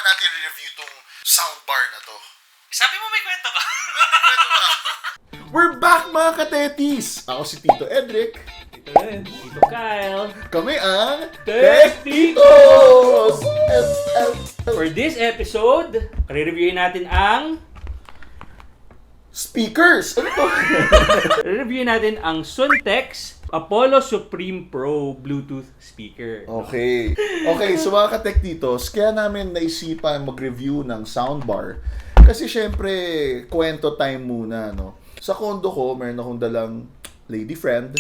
natin review tong soundbar na to. Sabi mo may kwento ka. We're back mga katetis! Ako si Tito Edric. Tito Ed, Tito Kyle. Kami ang Testitos! For this episode, re-reviewin natin ang... Speakers! Ano to? Re-reviewin natin ang Suntex Apollo Supreme Pro Bluetooth speaker. Okay. Okay, so mga katektitos, kaya namin naisipan mag-review ng soundbar. Kasi syempre, kwento time muna, no? Sa condo ko, meron akong dalang lady friend.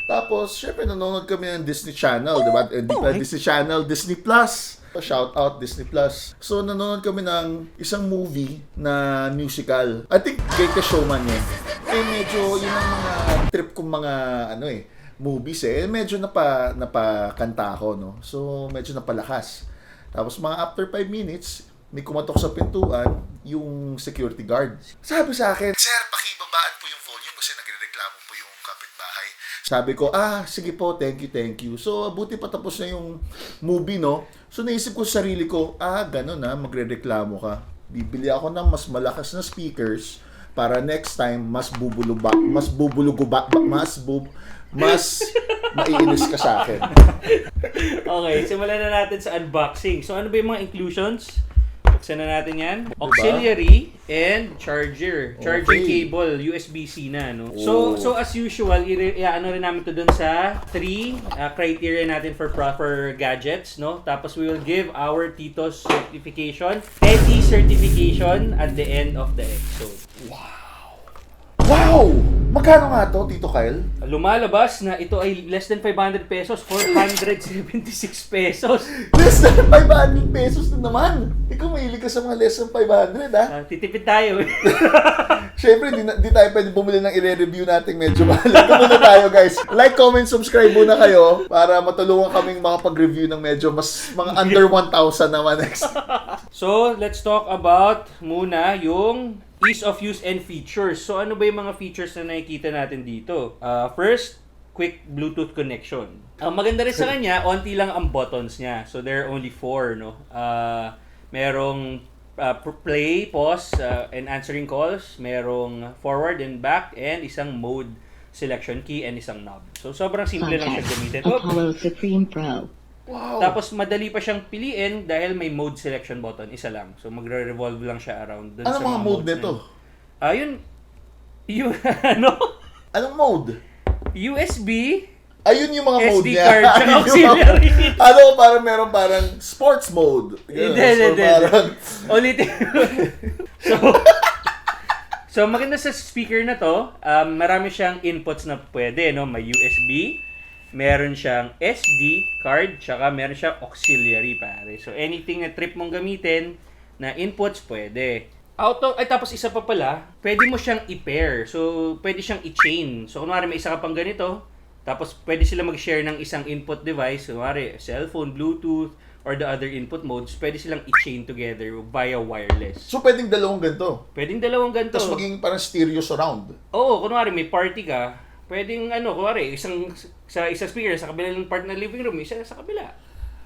Tapos, syempre, nanonood kami ng Disney Channel, di ba? Hindi pa Disney Channel, Disney Plus. Shout out Disney Plus. So, nanonood kami ng isang movie na musical. I think Greatest Showman yun. Eh, medyo, yun ang mga trip kong mga, movies eh. Medyo napakanta ako, no? So, medyo napalakas. Tapos, mga after 5 minutes, may kumatok sa pintuan, yung security guard. Sabi sa akin, Sir, pakibabaan po yung volume kasi nagrereklamo po yung kapitbahay. Sabi ko, sige po, thank you. So, buti pa tapos na yung movie, no? So, naisip ko sa sarili ko, ganun magrereklamo ka. Bibili ako ng mas malakas na speakers para next time mas maiinis ka sa akin. Okay, simulan na natin sa unboxing. So, ano ba yung mga inclusions? Buksan na natin yan. Diba? Auxiliary and charger. Charging Okay. cable, USB-C na, no? Oh. So as usual, ano rin namin to dun sa 3 criteria natin for proper gadgets, no? Tapos we will give our Tito's certification, TEDI certification at the end of the episode. Wow! Magkano nga to, Tito Kyle? Lumalabas na ito ay less than 500 pesos, 476 pesos. Less than 500 pesos na naman. Ikaw mahilig ka sa mga less than 500, Titipid tayo. Siyempre, di tayo pwede bumili ng i-review natin medyo mahal. Ito muna tayo, guys. Like, comment, subscribe muna kayo para matulungan kaming makapag-review ng medyo mga under 1,000 naman next. So, let's talk about muna yung ease of use and features. So, ano ba yung mga features na nakikita natin dito? First, quick Bluetooth connection. Ang maganda rin sa kanya, onti lang ang buttons niya. So, there are only 4, no? Merong play, pause, and answering calls. Merong forward and back, and isang mode selection key and isang knob. So, sobrang simple lang siya gamitin. Apollo Supreme Pro. Wow! Tapos madali pa siyang piliin dahil may mode selection button, isa lang. So magre-revolve lang siya around dun Anong sa mga mode modes nito? Yun, ano? Anong mode? USB, Ayun yung mga mode SD niya. card, tsaka Yung auxiliary. parang meron parang sports mode. Hindi. Parang... Ulitin. So maganda sa speaker na to, marami siyang inputs na pwede, no? May USB, meron siyang SD card, tsaka meron siyang auxiliary, pare. So, anything na trip mong gamitin na inputs, pwede. Tapos isa pa pala, pwede mo siyang i-pair. So, pwede siyang i-chain. So, kunwari may isa ka pang ganito, tapos pwede sila mag-share ng isang input device. Kunwari, cellphone, Bluetooth, or the other input modes, pwede silang i-chain together via wireless. So, pwedeng dalawang ganito. Pwedeng dalawang ganito. Tapos maging parang stereo surround. Oo, kunwari may party ka, pwedeng kunwari, isang speaker sa kabilang part ng living room, isa sa kabila.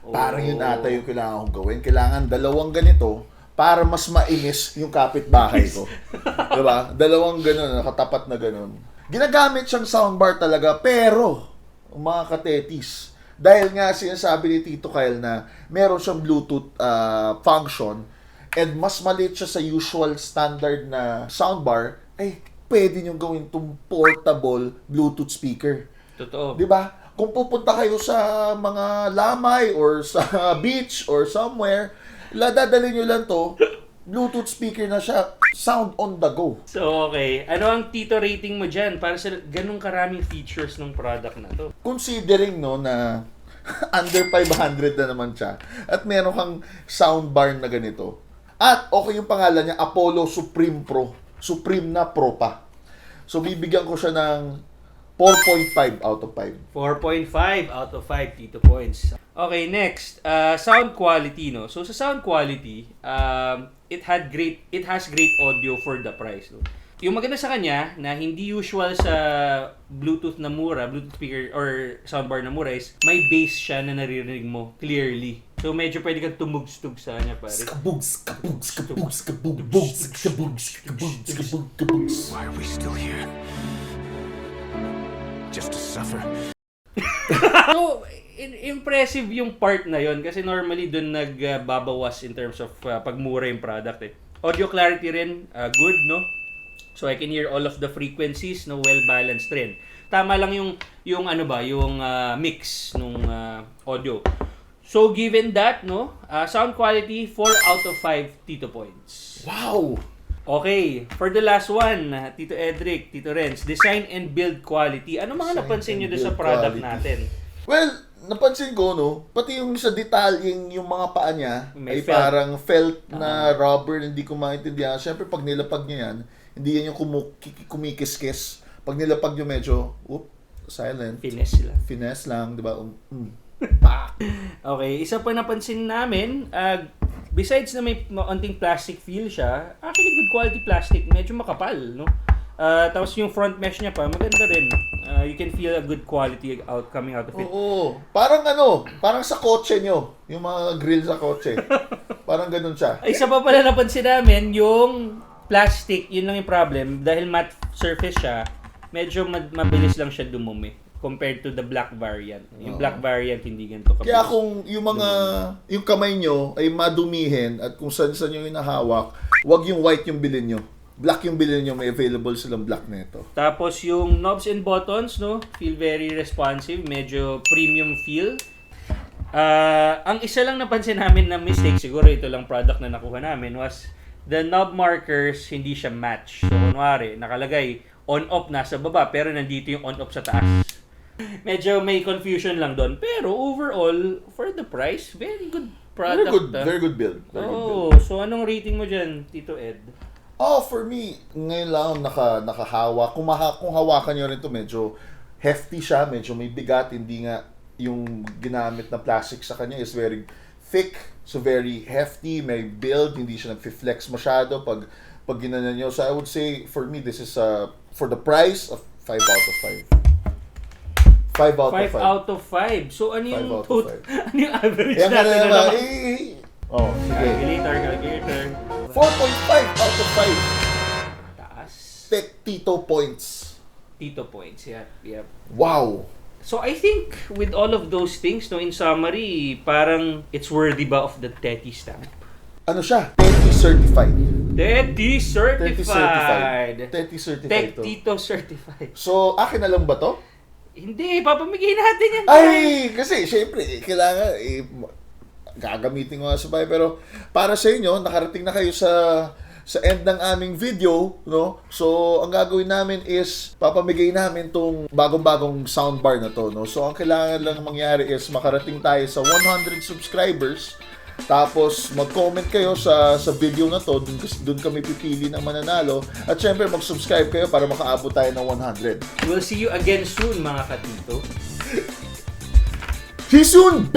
Parang yun ata yung kailangan kong gawin. Kailangan dalawang ganito para mas mainis yung kapitbahay ko. Diba? Dalawang ganun, nakatapat na ganun. Ginagamit siyang soundbar talaga, pero, mga katetis, dahil nga sinasabi ni Tito Kyle na meron siyang Bluetooth function and mas maliit siya sa usual standard na soundbar, ay pwede nyo gawin itong portable Bluetooth speaker. Totoo. Di ba? Kung pupunta kayo sa mga lamay or sa beach or somewhere, dadalhin nyo lang to, Bluetooth speaker na siya, sound on the go. So, okay. Ano ang Tito rating mo dyan para sa ganung karaming features ng product na to? Considering na under 500 na naman siya at meron kang soundbar na ganito. At okay yung pangalan niya, Apollo Supreme Pro. Supreme na Pro pa. So, bibigyan ko siya ng 4.5 out of 5. 4.5 out of 5 Tito points. Okay, next. Sound quality, no? So, sa sound quality, it has great audio for the price, no? yung maganda sa kanya na hindi usual sa Bluetooth na mura, Bluetooth speaker or soundbar na mura is may bass siya na naririnig mo clearly. So medyo pwede kang tumugstog sa kanya pare. Skabugs, kabugs, kabugs, kabugs, kabugs, kabugs, kabugs, kabugs. Why are we still here? Just to suffer? So, impressive yung part na yon kasi normally dun nagbabawas in terms of pagmura yung product eh. Audio clarity rin, good, no? So I can hear all of the frequencies, no, well balanced rin. Tama lang yung ano ba, yung mix nung audio. So given that, no, sound quality 4 out of 5 Tito points. Wow! Okay, for the last one, Tito Edric, Tito Renz, design and build quality. Ano mga Design napansin and nyo doon sa build product quality. natin? Well, napansin ko, no, pati yung sa detalying yung mga paa niya May ay felt. parang felt na rubber, hindi ko maintindihan. Siyempre, pag nilapag niya yan, hindi yan yung kumikis-kis. Pag nilapag niyo medyo, silent. Finesse lang. Di ba? Okay, isa pa napansin namin, besides na may onting plastic feel siya, actually good quality plastic, medyo makapal, no? Tapos yung front mesh niya pa, maganda rin. You can feel a good quality coming out of it. Oo. Parang sa kotse nyo. Yung mga grill sa kotse. Parang ganun siya. Ay, isa pa pala napansin namin, yung plastic, yun lang yung problem. Dahil matte surface siya, medyo mabilis lang siya dumumi compared to the black variant. Yung black variant, hindi ganito kabilis. Kaya kung yung kamay nyo ay madumihin at kung saan nyo hinahawak, wag yung white yung bilhin nyo. Black yung bilhin nyo, may available silang black nito. Tapos yung knobs and buttons, no, feel very responsive, medyo premium feel. Ang isa lang napansin namin na mistake, siguro ito lang product na nakuha namin, was the knob markers hindi siya match. So kunwari, nakalagay on-off nasa baba pero nandito yung on-off sa taas. Medyo may confusion lang doon. Pero overall, for the price, very good product. Very good build. Very good build. Oh, so anong rating mo dyan, Tito Ed? Oh, for me, ngayon lang nakahawak. Kung hawakan nyo rin to, medyo hefty siya, medyo may bigat. Hindi nga yung ginamit na plastic sa kanya is very thick, so very hefty, may build, hindi siya nag-flex masyado pag ginanan nyo. So I would say, for me, this is for the price of 5 out of 5. 5 out 5 of 5. out of 5. So ano 5 yung out of 5. ano yung average Yan ka natin na na naman. naman? Oh, sige. Calculator. 4.5 out of 5. Taas. Tito points. Tito points, yeah. Yep. Wow. So I think with all of those things, no, in summary, parang it's worthy ba of the Teti stamp? Ano siya? Teti certified. Teti certified. Teti certified Tech to. Tito certified. So, akin na lang ba to? Hindi, papamigay natin yan. Ay, kasi syempre, kailangan, gagamitin ko nga sa bahay. Pero para sa inyo, nakarating na kayo sa end ng aming video, no? So, ang gagawin namin is, papamigay namin tong bagong-bagong soundbar na to, no? So, ang kailangan lang mangyari is, makarating tayo sa 100 subscribers. Tapos, mag-comment kayo sa video na to, dun kami pipili ng mananalo. At syempre, mag-subscribe kayo para makaabot tayo ng 100. We'll see you again soon, mga katito. See you soon!